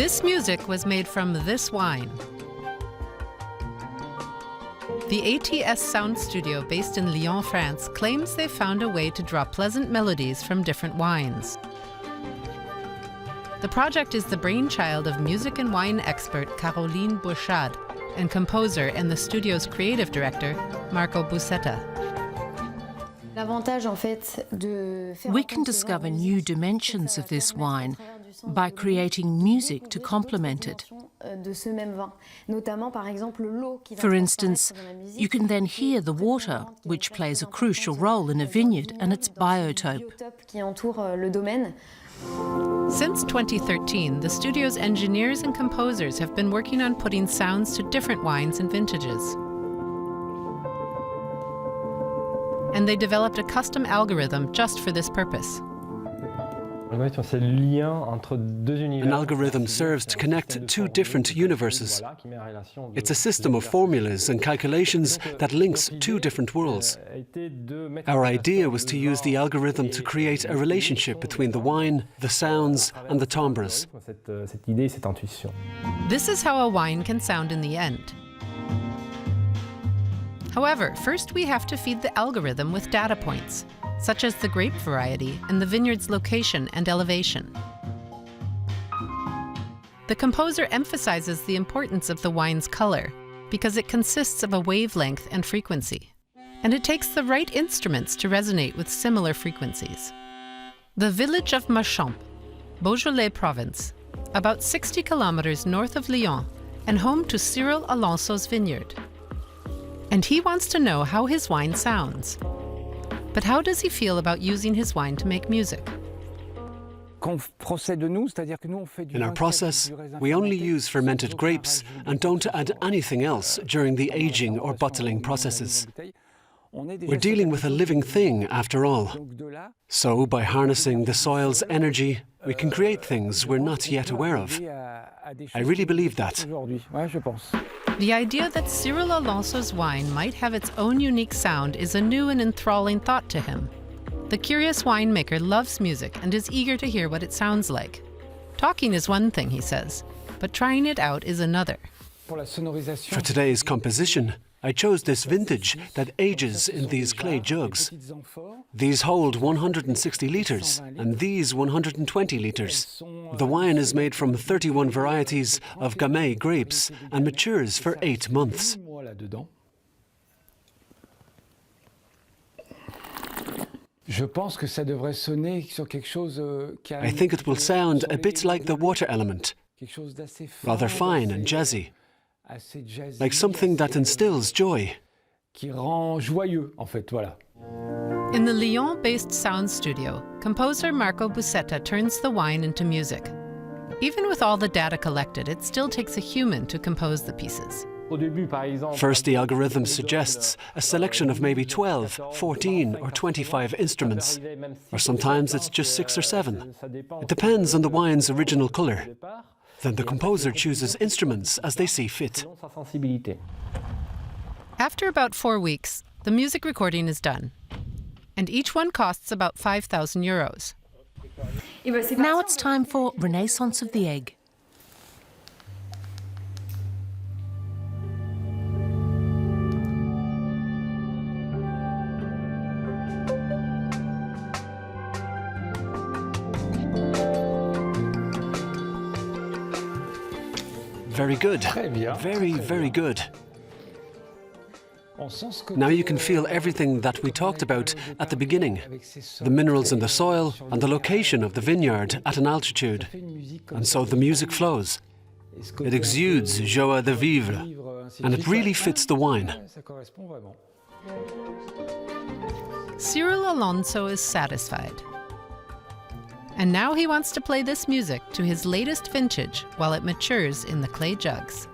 This music was made from this wine. The ATS Sound Studio based in Lyon, France, claims they found a way to draw pleasant melodies from different wines. The project is the brainchild of music and wine expert Caroline Bouchard and composer and the studio's creative director, Marco Busetta. We can discover new dimensions of this wine by creating music to complement it. For instance, you can then hear the water, which plays a crucial role in a vineyard and its biotope. Since 2013, the studio's engineers and composers have been working on putting sounds to different wines and vintages. And they developed a custom algorithm just for this purpose. An algorithm serves to connect two different universes. It's a system of formulas and calculations that links two different worlds. Our idea was to use the algorithm to create a relationship between the wine, the sounds, and the timbres. This is how a wine can sound in the end. However, first we have to feed the algorithm with data points, such as the grape variety and the vineyard's location and elevation. The composer emphasizes the importance of the wine's color because it consists of a wavelength and frequency, and it takes the right instruments to resonate with similar frequencies. The village of Machamp, Beaujolais province, about 60 kilometers north of Lyon, and home to Cyril Alonso's vineyard. And he wants to know how his wine sounds. But how does he feel about using his wine to make music? In our process, we only use fermented grapes and don't add anything else during the aging or bottling processes. We're dealing with a living thing, after all. So, by harnessing the soil's energy, we can create things we're not yet aware of. I really believe that. The idea that Cyril Alonso's wine might have its own unique sound is a new and enthralling thought to him. The curious winemaker loves music and is eager to hear what it sounds like. Talking is one thing, he says, but trying it out is another. For today's composition, I chose this vintage that ages in these clay jugs. These hold 160 litres and these 120 litres. The wine is made from 31 varieties of Gamay grapes and matures for 8 months. I think it will sound a bit like the water element, rather fine and jazzy. Like something that instills joy. In the Lyon-based sound studio, composer Marco Busetta turns the wine into music. Even with all the data collected, it still takes a human to compose the pieces. First, the algorithm suggests a selection of maybe 12, 14 or 25 instruments. Or sometimes it's just 6 or 7. It depends on the wine's original colour. Then the composer chooses instruments as they see fit. After about 4 weeks, the music recording is done. And each one costs about 5,000 euros. Now it's time for Renaissance of the Egg. Very good. Very, very good. Now you can feel everything that we talked about at the beginning. The minerals in the soil and the location of the vineyard at an altitude. And so the music flows. It exudes joie de vivre. And it really fits the wine. Cyril Alonso is satisfied. And now he wants to play this music to his latest vintage while it matures in the clay jugs.